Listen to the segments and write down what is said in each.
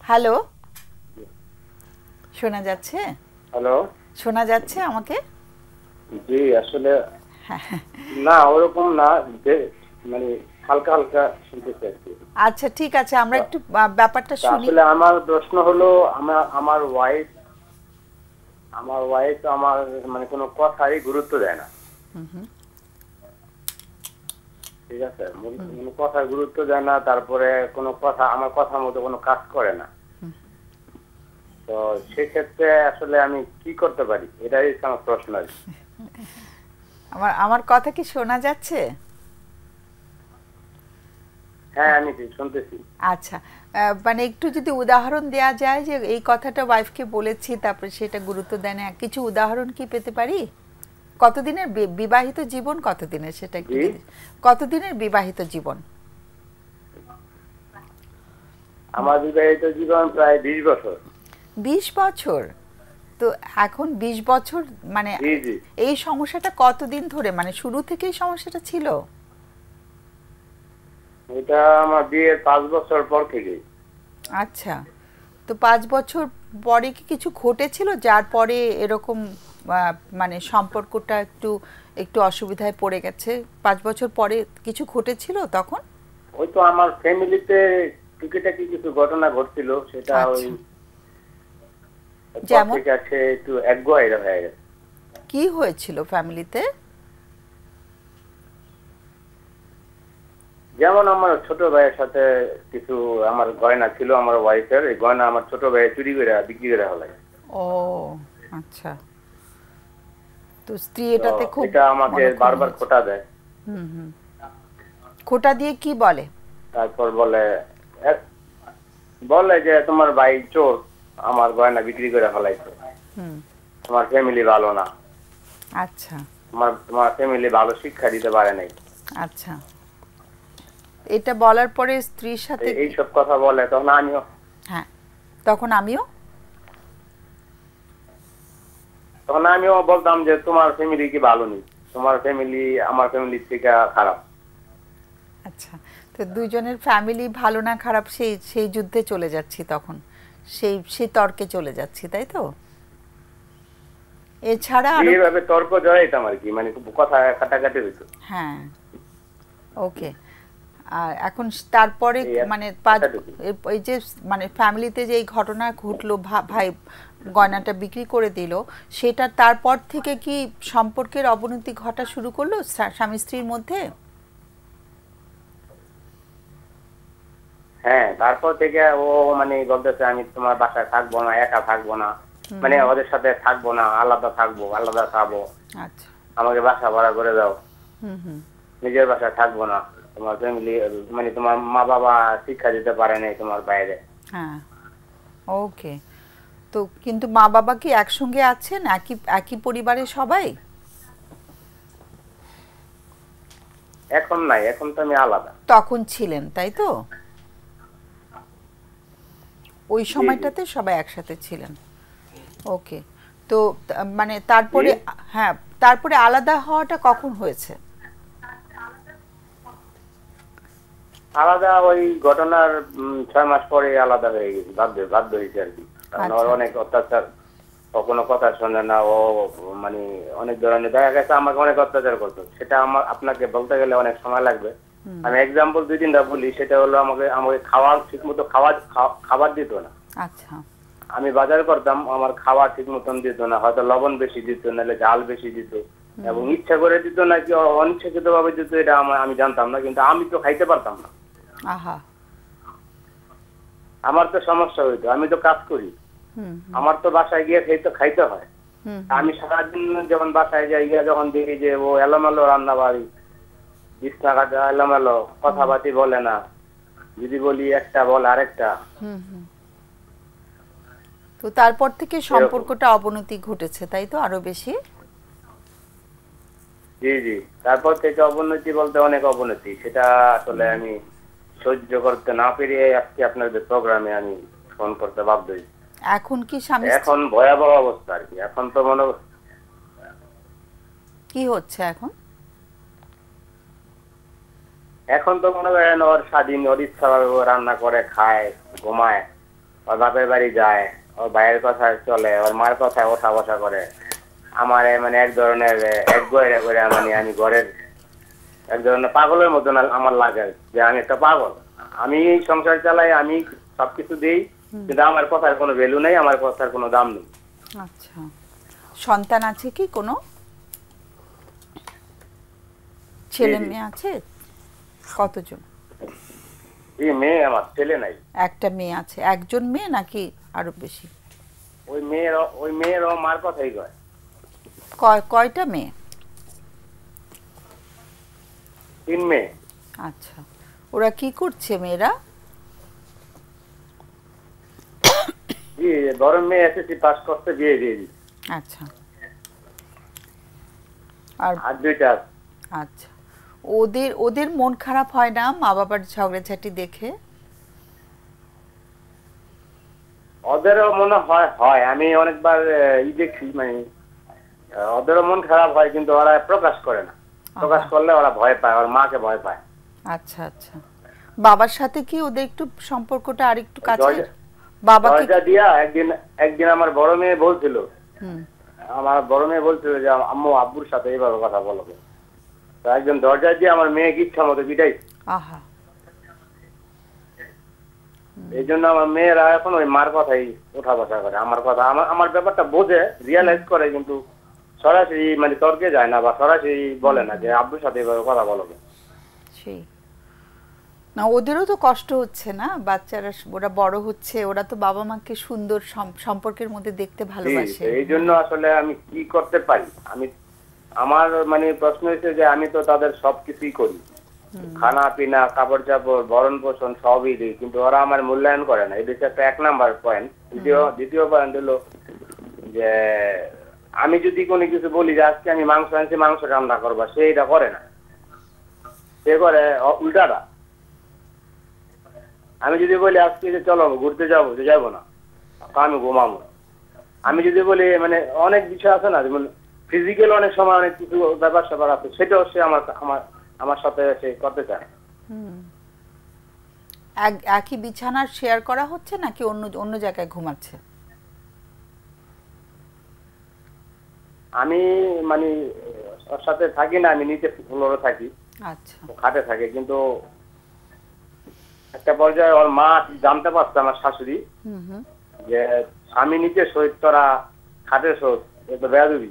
Hello, শোনা যাচ্ছে? Hello. শোনা যাচ্ছে আমাকে? জি, আসলে না ওরকম না, যে মানে হালকা হালকা শুনতেছি আর কি। আচ্ছা, ঠিক আছে, আমরা একটু ব্যাপারটা তা শুনি। আসলে আমার প্রশ্ন হলো, আমার ওয়াইফ আমার মানে কোনো কথাই গুরুত্ব দেয় না। ঠিক আছে, কোনো কথায় গুরুত্ব দেয় না, তারপরে কোনো কথা আমার কথার মতো কোনো কাজ করে না। তো সেক্ষেত্রে আসলে আমি কি করতে পারি, এটাই হচ্ছে আমার প্রশ্ন আর কি। আমার আমার কথা কি শোনা যাচ্ছে? হ্যাঁ, আমি ঠিক শুনতেছি। আচ্ছা, মানে একটু যদি উদাহরণ দেয়া যায় যে এই কথাটা ওয়াইফকে বলেছি, তারপরে সেটা গুরুত্ব দেয় না, কিছু উদাহরণ কি পেতে পারি? কতদিনের বিবাহিত জীবন, কতদিনের সেটা একটু জি, যদি। কতদিনের বিবাহিত জীবন? আমার বিবাহিত জীবন প্রায় 20 বছর। 20 বছর? তো এখন 20 বছর মানে জি জি, এই সমস্যাটা কতদিন ধরে, মানে শুরু থেকেই সমস্যাটা ছিল? এটা আমার বিয়ের 5 বছর পর থেকে। আচ্ছা, তো 5 বছর পরে কি কিছু ঘটেছিল যার পরে এরকম মানে সম্পর্কটা একটু একটু অসুবিধায় পড়ে গেছে? 5 বছর পরে কিছু ঘটেছিল তখন? ওই তো আমার ফ্যামিলিতে টুকিটাকি কিছু ঘটনা ঘটছিল, সেটা ওই আচ্ছা, পর যেমন থেকে আছে একটু একগুয়াইরা হয়ে গেছে। কি হয়েছিল ফ্যামিলিতে? যেমন আমার ছোট ভাইয়ের সাথে কিছু আমার গয়না ছিল, আমার ওয়াইফের এই গয়না আমার ছোট ভাই চুরি করে বিক্রি করে হলাই। ও, আচ্ছা, তো স্ত্রী তো এটাতে খুব এটা আমাকে মনক্ষুণ্ণ বারবার হয়েছে। খোটা দেয়। হুম হুম। খোঁটা দিয়ে কি বলে? তারপর এক- বলে যে তোমার ভাই চোর, আমার গয়না বিক্রি করে ফেলাইছে, হুম। তোমার ফ্যামিলি ভালো না, আচ্ছা তোমার ফ্যামিলি ভালো শিক্ষা দিতে পারে নাই। আচ্ছা, এটা বলার পরে স্ত্রীর সাথে এইসব কথা বলে, তখন আমিও হ্যাঁ, তখন আমিও তখন আমিও বলতাম যে তোমার ফ্যামিলি কি ভালো নেই, তোমার ফ্যামিলি আমার ফ্যামিলির থেকে খারাপ। আচ্ছা, তো দুইজনের ফ্যামিলি ভালো না খারাপ সেই সেই যুদ্ধে চলে যাচ্ছি তখন, সেই সেই তর্কে চলে যাচ্ছি, তাই তো? এছাড়া আরো এইভাবে তর্ক জড়াইতাম আর কি, মানে কথা কাটাকাটি হইতো। হ্যাঁ, ওকে। আর এখন তারপরে এই মানে পাঁচ এতটুকু। এই যে মানে ফ্যামিলিতে যে এই ঘটনা ঘটলো, ভাই গয়নাটা বিক্রি করে দিল, সেটা তারপর থেকে কি সম্পর্কের অবনতি ঘটা শুরু করলো স্বামী স্ত্রীর মধ্যে? হ্যাঁ, তারপর থেকে ও মানে বলতেছে আমি তোমার বাসায় থাকবো না, একা থাকবো না, মানে ওদের সাথে থাকবো না, আলাদা থাকবো, আলাদা খাবো, আচ্ছা। আমাকে বাসা ভাড়া করে দাও, হুম হুম। নিজের বাসায় থাকবো না, তোমার ফ্যামিলি মানে তোমার মা বাবা শিক্ষা দিতে পারে নাই তোমার বাইরে। হ্যাঁ, ওকে। তো কিন্তু মা বাবা কি একসঙ্গে আছেন, একই একই পরিবারের সবাই? এখন নাই, এখন তো আমি আলাদা। তখন ছিলেন, তাই তো? ওই জি জি সময়টাতে সবাই একসাথে ছিলেন। ওকে। তো মানে জি, তারপরে হ্যাঁ, তারপরে আলাদা হওয়াটা কখন হয়েছে? আলাদা ওই ঘটনার 6 মাস পরে আলাদা হয়ে গেছি, বাধ্য বাধ্য হয়েছে আর কি। কারণ ওর আচ্ছা অনেক অত্যাচার, ও কোনো কথা শোনে না, ও মানে অনেক ধরনের দেখা গেছে আমাকে অনেক অত্যাচার করতো, সেটা আমার আপনাকে বলতে গেলে অনেক সময় লাগবে। আমি এক্সাম্পল 2-3টা বলি, সেটা হলো আমাকে আমাকে খাওয়া ঠিক মতো খাবার দিত না। আচ্ছা। আমি বাজার করতাম, আমার খাওয়া ঠিক মতন দিত না, হয়তো লবণ বেশি দিত, নাহলে ঝাল বেশি দিত, এবং ইচ্ছা করে দিত নাকি অনিচ্ছাকৃত ভাবে দিত, এটা আমি জানতাম না, কিন্তু আমি তো খাইতে পারতাম না। আহা। আমার তো সমস্যা হইতো, আমি তো কাজ করি, হুম আমার তো বাসায় গিয়ে খাইতে হয়। হুম। আমি সারাদিন যখন বাসায় যাই, গিয়ে যখন দেখি যে ও এলোমেলো রান্না বাড়ি, বিছনা কাটা এলোমেলো, কথাবার্তি বলে না, যদি বলি একটা বলে আরেকটা, হুম হুম। তো তারপর থেকে এরকম। সম্পর্কটা অবনতি ঘটেছে, তাই তো, আরো বেশি? জি জি, তারপর থেকে অবনতি বলতে অনেক অবনতি, সেটা আসলে আমি সহ্য করতে না পেরে আজকে আপনাদের প্রোগ্রামে আমি ফোন করতে বাধ্য হয়েছি। এখন কি স্বামী এখন ভয়াবহ অবস্থা আর কি, এখন তো কি হচ্ছে এখন? এখন তো মনে করেন ওর স্বাধীন, ওর ইচ্ছা ভাবে ও রান্না করে খায়, ঘুমায়, ওর বাপের বাড়ি যায়, ওর ভাইয়ের কথা চলে, ওর মার কথা ওঠা বসা করে। আমার মানে এক ধরনের এক গয়রা করে মানে আমি ঘরের এক ধরনের পাগলের মতন আমার লাগে যে আমি একটা পাগল। আমি সংসার চালাই, আমি সবকিছু দিই, কিন্তু আমার কথার কোনো ভ্যালু নেই, আমার কথার কোনো দাম নেই। আচ্ছা, সন্তান আছে কি কোনো? ছেলে মেয়ে আছে কতজন? এই মেয়ে, আমার ছেলে নাই। একটা মেয়ে আছে। একজন মেয়ে নাকি আরো বেশি? ওই মেয়ের মার কথাই কয়। কয়টা মেয়ে? 3 মেয়ে। আচ্ছা, ওরা কি করছে মেয়েরা? জি, বড় মেয়ে এসএসসি পাস করতে বিয়ে দিয়ে দিই। আচ্ছা, আর 2টা আছে। আচ্ছা, ওদের ওদের মন খারাপ হয় না মা বাবার ঝগড়াঝাটি দেখে? ওদেরও মনে হয় আমি অনেকবার দেখছি, মানে ওদেরও মন খারাপ হয়, কিন্তু ওরা প্রকাশ করে না। প্রকাশ করলে ওরা ভয় পায়, ওর মাকে ভয় পায়। আচ্ছা আচ্ছা, বাবার সাথে কি ওদের একটু সম্পর্কটা আরেকটু কাছে? বাবাকে দিয়া একদিন আমার বড় মেয়ে বলছিল, যে আম্মু আব্বুর সাথে এইভাবে কথা বলবে। তো একজন দরজা দিয়ে আমার মেয়েকে ইচ্ছা মতো পিটাইছে। আহা, এই জন্য আমার মেয়েরা এখন ওই মার কথাই ওঠা বসা করে। আমার কথা, আমার ব্যাপারটা বোঝে, রিয়ালাইজ করে, কিন্তু সরাসরি মানে তর্কে যায় না বা সরাসরি বলে না যে আব্বুর সাথে এভাবে কথা বলবে। সেই না, ওদেরও তো কষ্ট হচ্ছে না, বাচ্চারা ওরা বড় হচ্ছে, ওরা তো বাবা মাকে সুন্দর সম্পর্কের মধ্যে দেখতে ভালোবাসে। এই জন্য আসলে আমি কি করতে পারি? আমার মানে প্রশ্ন হচ্ছে যে আমি তো তাদের সবকিছুই করি, খানা পিনা, কাপড় চাপড়, ভরণ পোষণ সবই দিই, কিন্তু ওরা আমার মূল্যায়ন করে না। এটা একটা 1 নাম্বার পয়েন্ট। দ্বিতীয় পয়েন্ট হলো যে আমি যদি কোনো কিছু বলি যে আজকে আমি মাংস আনছি, মাংস রান্না করবো, সে এটা করে না, সে করে উল্টাটা। আমি যদি বলি আজকে যে চলো ঘুরতে যাবো, যে যাবো না, আমি ঘুমাবো। আমি যদি বলি মানে অনেক বিষয় আছে না, যেমন ফিজিক্যাল অনেক সময় অনেক কিছু ব্যাপার স্যাপার আছে, সেটাও সে আমার সাথে সে করতে চায়। একই বিছানা শেয়ার করা হচ্ছে নাকি অন্য অন্য জায়গায় ঘুমাচ্ছে? আমি মানে ওর সাথে থাকি না, আমি নিচে ফ্লোরে থাকি। আচ্ছা, খাটে থাকে, কিন্তু একটা পর্যায়ে ওর মা জানতে পারছে, আমার শাশুড়ি, যে স্বামী নিচে শহীদ, তোরা খাটে শোধ, এ তো বেয়াদবি।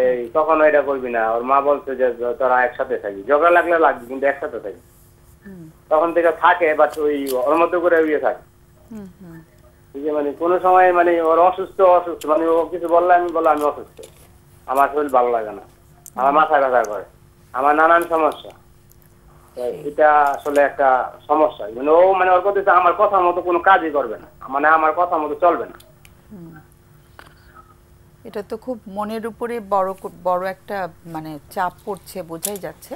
এই তখন এটা করবি না। ওর মা বলছে যে তোরা একসাথে থাকি, ঝগড়া লাগলে লাগবে, কিন্তু একসাথে থাকি। তখন থেকে থাকে, বাট ওই ওর মতো করে থাকে। মানে কোনো সময় মানে ওর অসুস্থ মানে ও কিছু বললে আমি বললাম আমি অসুস্থ, আমার শরীর ভালো লাগে না, আমার মাথা ব্যথা করে, আমার নানান সমস্যা। এটা আসলে একটা সমস্যা। মানে ও মানে ওর কথা আমার কথা মতো কোনো কাজই করবে না, মানে আমার কথা মতো চলবে না। এটা তো খুব মনের উপরে বড় একটা মানে চাপ পড়ছে, বোঝাই যাচ্ছে।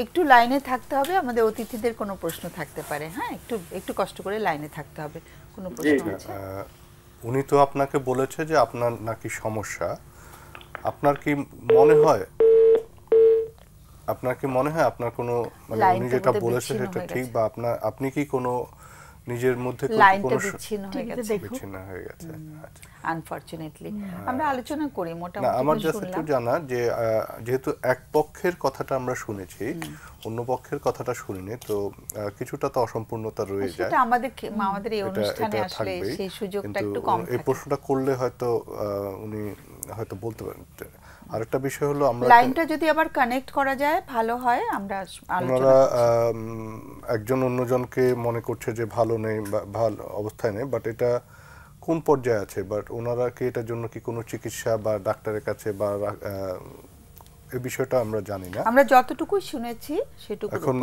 একটু লাইনে থাকতে হবে, আমাদের অতিথিদের কোনো প্রশ্ন থাকতে পারে। হ্যাঁ, একটু কষ্ট করে লাইনে থাকতে হবে। কোনো প্রশ্ন আছে? উনি তো আপনাকে বলেছে যে আপনার নাকি সমস্যা। আপনার কি মনে হয় আপনার কোনো মানে উনি যেটা বলেছে সেটা ঠিক, বা আপনি কি কোনো নিজের মধ্যে লাইনটা বিচ্ছিন্ন হয়ে গেছে? আনফরচুনেটলি আমরা আলোচনা করি মোটামুটি। না, আমার জাস্ট একটু জানা যে যেহেতু এক পক্ষের কথাটা আমরা শুনেছি, অন্য পক্ষের কথাটা শুনিনি, তো কিছুটা তো অসম্পূর্ণতা রয়ে যায়। সেটা আমাদের এই অনুষ্ঠানে আসলে সেই সুযোগটা একটু কম থাকে। এই প্রশ্নটা করলে হয়তো উনি হয়তো বলতে পারেন। আরেকটা বিষয় হলো আমরা লাইনটা যদি আবার কানেক্ট করা যায় ভালো হয়। আমরা আলোচনা একজন অন্যজনকে মনে করছে যে ভালো নেই বা ভালো অবস্থায় নেই, বাট এটা কোন পর্যায়ে আছে, বাট ওনারা কি এটার জন্য কি কোনো চিকিৎসা বা ডাক্তারের কাছে বা এই বিষয়টা আমরা জানি না। আমরা যতটুকু শুনেছি সেটুকু। এখন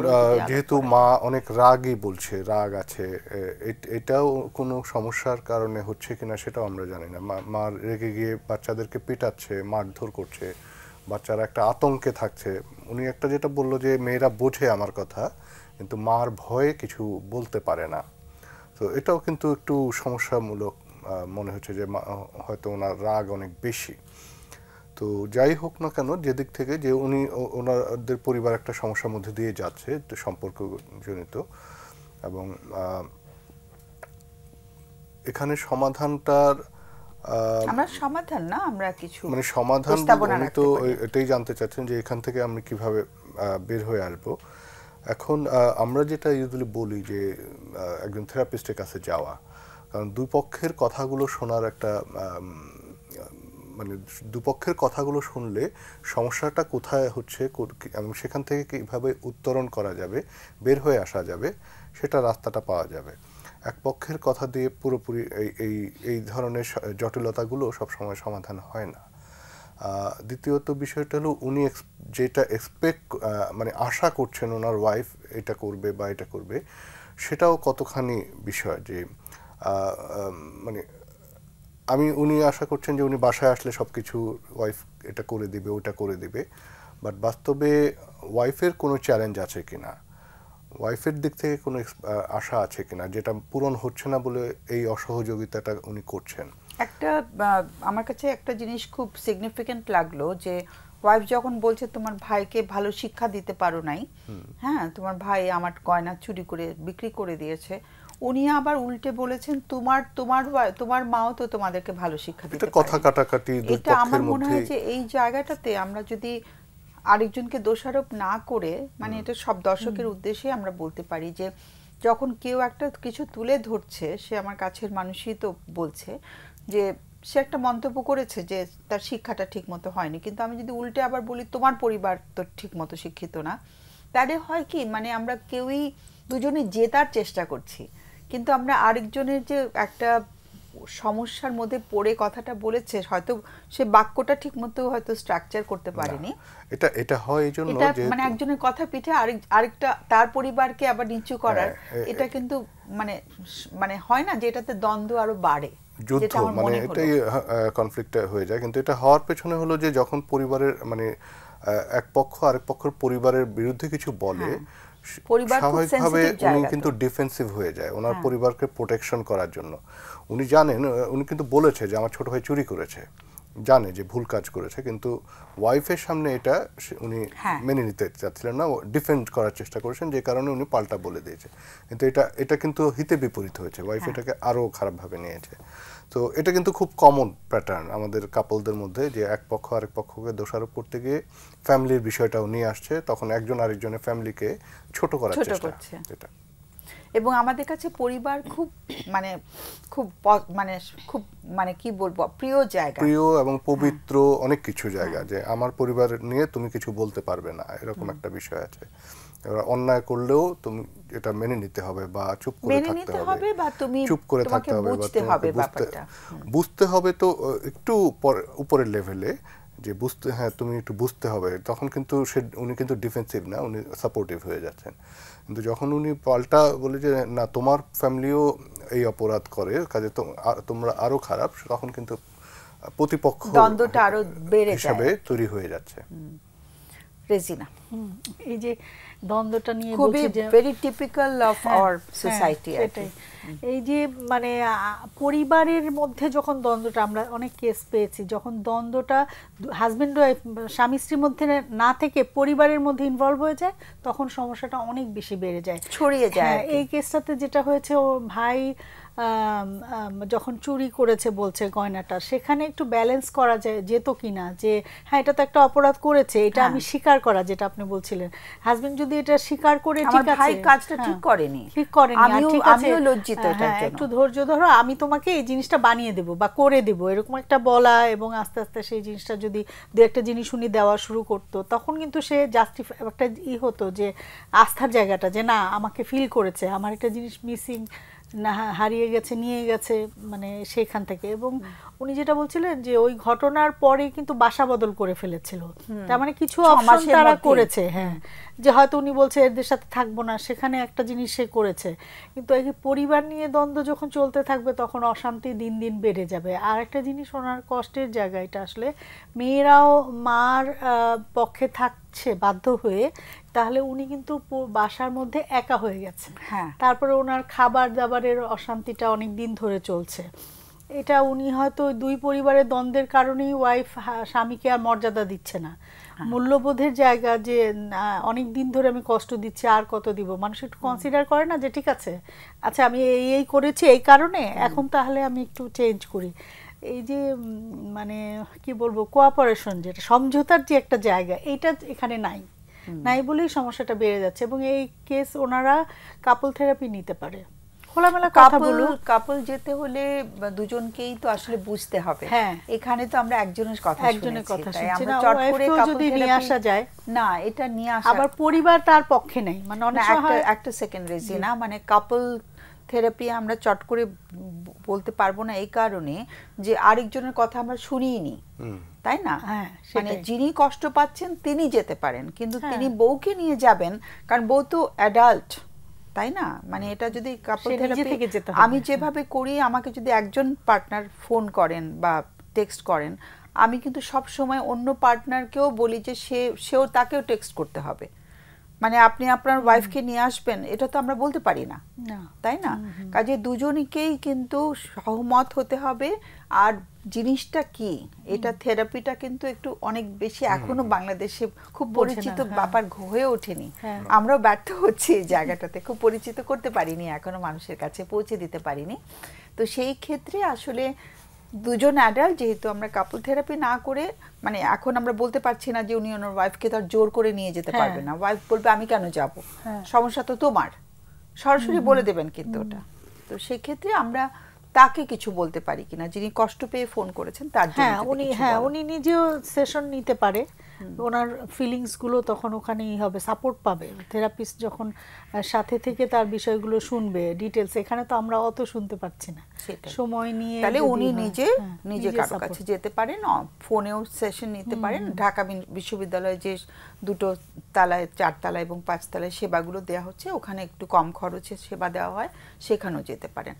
যেহেতু মা অনেক রাগই বলছে, রাগ আছে, এটাও কোনো সমস্যার কারণে হচ্ছে কিনা সেটাও আমরা জানি না। মা রেগে গিয়ে বাচ্চাদেরকে পেটাচ্ছে, মারধর করছে, বাচ্চারা একটা আতঙ্কে থাকছে। উনি একটা যেটা বললো যে মেয়েরা বোঝে আমার কথা, কিন্তু মার ভয়ে কিছু বলতে পারে না। তো এটাও কিন্তু একটু সমস্যামূলক মনে হচ্ছে, যে হয়তো ওনার রাগ অনেক বেশি। তো যাই হোক না কেন, যেদিক থেকে যে উনি ওনাদের পরিবার একটা সমস্যার মধ্যে দিয়ে যাচ্ছে সম্পর্কজনিত, এবং এখানে সমাধানটার আমরা সমাধান না, আমরা কিছু মানে সমাধান উনি তো এটাই জানতে চাচ্ছেন যে এখান থেকে আমি কিভাবে বের হয়ে আসবো। এখন আমরা যেটা ইউজুয়ালি বলি যে একজন থেরাপিস্টের কাছে যাওয়া, কারণ দুই পক্ষের কথাগুলো শোনার একটা মানে দুপক্ষের কথাগুলো শুনলে সমস্যাটা কোথায় হচ্ছে এবং সেখান থেকে কিভাবে উত্তরণ করা যাবে, বের হয়ে আসা যাবে, সেটা রাস্তাটা পাওয়া যাবে। এক পক্ষের কথা দিয়ে পুরোপুরি এই ধরনের জটিলতাগুলো সবসময় সমাধান হয় না। দ্বিতীয়ত বিষয়টা হলো উনি যেটা মানে আশা করছেন ওনার ওয়াইফ এটা করবে বা এটা করবে, সেটাও কতখানি বিষয় যে মানে উনি আশা করছেন যে উনি বাসায় আসলে সব কিছু ওয়াইফ এটা করে দিবে, ওটা করে দিবে, বাট বাস্তবে ওয়াইফের কোনো চ্যালেঞ্জ আছে কিনা, ওয়াইফের দিক থেকে কোনো আশা আছে কিনা, যেটা পূরণ হচ্ছে না বলে এই অসহযোগিতাটা উনি করছেন। একটা আমার কাছে একটা জিনিস খুব সিগনিফিকেন্ট লাগলো যে ওয়াইফ যখন বলছে তোমার ভাইকে ভালো শিক্ষা দিতে পারো নাই, হ্যাঁ তোমার ভাই আমার গয়না চুরি করে বিক্রি করে দিয়েছে, উনি আবার উল্টে বলেছেন তোমার মাও তো তোমাদেরকে ভালো শিক্ষা দিতে পারে। কথা কাটাকাটি দুই পক্ষের মধ্যে। আমার মনে হয় যে এই জায়গাটাতে আমরা যদি আরেকজনকে দোষারোপ না করে, মানে এটা সব দর্শকের উদ্দেশ্যে আমরা বলতে পারি যে যখন কেউ একটা কিছু তুলে ধরছে, সে আমার কাছের মানুষই তো বলছে যে সে একটা মন্তব্য করেছে যে তার শিক্ষাটা ঠিক মতো হয়নি, কিন্তু আমি যদি উল্টে আবার বলি তোমার পরিবার তো ঠিক মতো শিক্ষিত না, তাহলে হয় কি মানে আমরা কেউই দুজনে জেতার চেষ্টা করছি, কিন্তু আমরা আরেকজনের যে একটা সমস্যার মধ্যে পড়ে কথাটা বলেছে, হয়তো সে বাক্যটা ঠিকমতো হয়তো স্ট্রাকচার করতে পারেনি, এটা হয় এইজন্য যে মানে একজনের কথা পিঠে আরেকটা তার পরিবারকে আবার নিচু করার, এটা কিন্তু মানে হয় না যে এটাতে দ্বন্দ্ব আরো বাড়ে, যুদ্ধ মানে এটাই কনফ্লিক্ট হয়ে যায়। কিন্তু এটা হওয়ার পেছনে হলো যে যখন পরিবারের মানে এক পক্ষ আরেক পক্ষের পরিবারের বিরুদ্ধে কিছু বলে, স্বাভাবিকভাবে উনি কিন্তু ডিফেন্সিভ হয়ে যায় ওনার পরিবারকে প্রোটেকশন করার জন্য। উনি জানেন, উনি কিন্তু বলেছে যে আমার ছোট ভাই চুরি করেছে, জানে যে ভুল কাজ করেছে, কিন্তু ওয়াইফের সামনে এটা উনি মেনে নিতে চাচ্ছিলেন না, ডিফেন্ড করার চেষ্টা করেছেন, যে কারণে উনি পাল্টা বলে দিয়েছে। কিন্তু এটা কিন্তু হিতে বিপরীত হয়েছে, ওয়াইফ এটাকে আরও খারাপভাবে নিয়েছে। তো এটা কিন্তু খুব কমন প্যাটার্ন আমাদের কাপলদের মধ্যে, যে এক পক্ষ আরেক পক্ষকে দোষারোপ করতে গিয়ে ফ্যামিলির বিষয়টাও নিয়ে আসছে, তখন একজন আরেকজনের ফ্যামিলিকে ছোট করার চেষ্টা এটা। এবং আমাদের কাছে পরিবার খুব মানে কি বলবো প্রিয় জায়গা, প্রিয় এবং পবিত্র অনেক কিছু জায়গা, যে আমার পরিবার নিয়ে তুমি কিছু বলতে পারবে না, এরকম একটা বিষয় আছে। এবার অন্যায় করলেও তুমি এটা মেনে নিতে হবে বা চুপ করে থাকতে হবে, বা তুমি চুপ করে থাকতে হবে, বা বুঝতে হবে। তো একটু উপরের লেভেলে যে বুঝতে, হ্যাঁ তুমি একটু বুঝতে হবে, তখন কিন্তু উনি কিন্তু ডিফেন্সিভ না, উনি সাপোর্টিভ হয়ে যাচ্ছেন। কিন্তু যখন উনি পাল্টা বলে যে না তোমার ফ্যামিলিও এই অপরাধ করে, কাজে তোমরা আরো খারাপ, তখন কিন্তু প্রতিপক্ষ দ্বন্দ্বটা আরো বেড়ে হিসাবে তৈরি হয়ে যাচ্ছে। রেজিনা, এই যে দ্বন্দ্বটা নিয়ে খুবই very typical of our society. এই যে মানে পরিবারের মধ্যে যখন দ্বন্দ্বটা, আমরা অনেক কেস পেয়েছি, যখন দ্বন্দ্বটা হাজবেন্ড ওয়াইফ স্বামী স্ত্রীর মধ্যে না থেকে পরিবারের মধ্যে ইনভলভ হয়ে যায়, তখন সমস্যাটা অনেক বেশি বেড়ে যায়, ছড়িয়ে যায়। এই কেসটাতে যেটা হয়েছে, ওর ভাই যখন চুরি করেছে বলছে গয়নাটা, সেখানে একটু ব্যালেন্স করা যেত কিনা, যে হ্যাঁ এটা তো একটা অপরাধ করেছে, এটা আমি স্বীকার করা, যেটা আপনি বলছিলেন, হাজবেন্ড যদি এটা স্বীকার করে ঠিক আছে ভাই কাজটা ঠিক করেনি, আমিও লজ্জিত, একটু ধৈর্য ধরো, আমি তোমাকে এই জিনিসটা বানিয়ে দেবো বা করে দেবো, এরকম একটা বলা, এবং আস্তে আস্তে সেই জিনিসটা যদি দু একটা জিনিস উনি দেওয়া শুরু করতো, তখন কিন্তু সে জাস্টিফাই একটা হতো যে আস্থার জায়গাটা, যে না আমাকে ফিল করেছে, আমার একটা জিনিস মিসিং না, হারিয়ে গেছে, নিয়ে গেছে, মানে সেইখান থেকে। এবং উনি যেটা বলছিলেন যে ওই ঘটনার পরে কিন্তু বাসা বদল করে ফেলেছিল, তার মানে কিছু অপশন তারা করেছে, হ্যাঁ, যে হয়তো উনি বলছে এদের সাথে থাকবো না, সেখানে একটা জিনিস সে করেছে। কিন্তু এই পরিবার নিয়ে দ্বন্দ্ব যখন চলতে থাকবে, তখন অশান্তি দিন দিন বেড়ে যাবে। আর একটা জিনিস ওনার কষ্টের জায়গা, এটা আসলে মেয়েরাও মার পক্ষে থাকছে বাধ্য হয়ে, তাহলে উনি কিন্তু বাসার মধ্যে একা হয়ে গেছে। তারপরে ওনার খাবার দাবারের অশান্তিটা অনেক দিন ধরে চলছে। এটা উনি হয়তো দুই পরিবারের দ্বন্দ্বের কারণেই ওয়াইফ স্বামীকে আর মর্যাদা দিচ্ছে না, মূল্যবোধের জায়গা, যে অনেক দিন ধরে আমি কষ্ট দিচ্ছি, আর কত দিব, মানুষ একটু কনসিডার করে না যে ঠিক আছে, আচ্ছা আমি এই করেছি এই কারণে, এখন তাহলে আমি একটু চেঞ্জ করি। এই যে মানে কি বলবো, কোঅপারেশন, যেটা সমঝোতার যে একটা জায়গা, এইটা এখানে নাই বলেই সমস্যাটা বেড়ে যাচ্ছে। এবং এই কেস ওনারা কাপল থেরাপি নিতে পারে, খোলামেলা কথা বলুন। কাপল যেতে হলে দুজনকেই তো আসলে বুঝতে হবে। এখানে তো আমরা একজনের কথা শুনছি না, চট করে কাপল নিয়ে আসা যায় না, এটা নিয়ে আসা আবার পরিবার তার পক্ষে নেই, মানে অনেক সময় একটা সেকেন্ড রেজি না, মানে কাপল থেরাপি আমরা চট করে বলতে পারবো না এই কারণে যে আরেকজনের কথা আমরা শুনিনি, তাই না? মানে যিনি কষ্ট পাচ্ছেন তিনি যেতে পারেন, কিন্তু তিনি বউকে নিয়ে যাবেন, কারণ বউ তো অ্যাডাল্ট, তাই না? মানে এটা যদি কাপল থেরাপি আমি যেভাবে করি, আমাকে যদি একজন পার্টনার ফোন করেন বা টেক্সট করেন, আমি কিন্তু সব সময় অন্য পার্টনারকেও বলি যে সেও তাকেও টেক্সট করতে হবে। মানে আপনি আপনার ওয়াইফকে নিয়ে আসবেন, এটা তো আমরা বলতে পারি না, তাই না? কাজে দুজনকেই কিন্তু সহমত হতে হবে। আর জিনিসটা কি, এটা থেরাপিটা কিন্তু একটু অনেক বেশি এখনো বাংলাদেশে খুব পরিচিত ব্যাপার হয়ে ওঠেনি, আমরাও ব্যর্থ হচ্ছি এই জায়গাটাতে, খুব পরিচিত করতে পারিনি এখনো, মানুষের কাছে পৌঁছে দিতে পারিনি। তো সেই ক্ষেত্রে আসলে দুজন অ্যাডাল্ট, যেহেতু আমরা কাপল থেরাপি না করে, মানে এখন আমরা বলতে পারছি না যে উনি ওনার ওয়াইফকে তার জোর করে নিয়ে যেতে পারবে না, ওয়াইফ বলবে আমি কেন যাব, সমস্যা তো তোমার, সরাসরি বলে দেবেন কিন্তু ওটা। তো সেক্ষেত্রে আমরা তাকে কিছু বলতে পারি কিনা, যিনি কষ্ট পেয়ে ফোন করেছেন তার জন্য উনি নিজেও সেশন নিতে পারে, ওনার ফিলিংস গুলো তখন ওখানেই হবে, সাপোর্ট পাবে থেরাপিস্ট যখন সাথে থেকে তার বিষয়গুলো শুনবে ডিটেলস। এখানে তো আমরা অত শুনতে পাচ্ছি না, সময় নিয়ে তাহলে উনি নিজে কারো কাছে যেতে পারেন, ফোনেও সেশন নিতে পারেন। ঢাকা বিশ্ববিদ্যালয়ে যে 2 তলায়, 4 তলায় এবং 5 তলায় সেবাগুলো দেওয়া হচ্ছে, ওখানে একটু কম খরচে সেবা দেওয়া হয়, সেখানেও যেতে পারেন।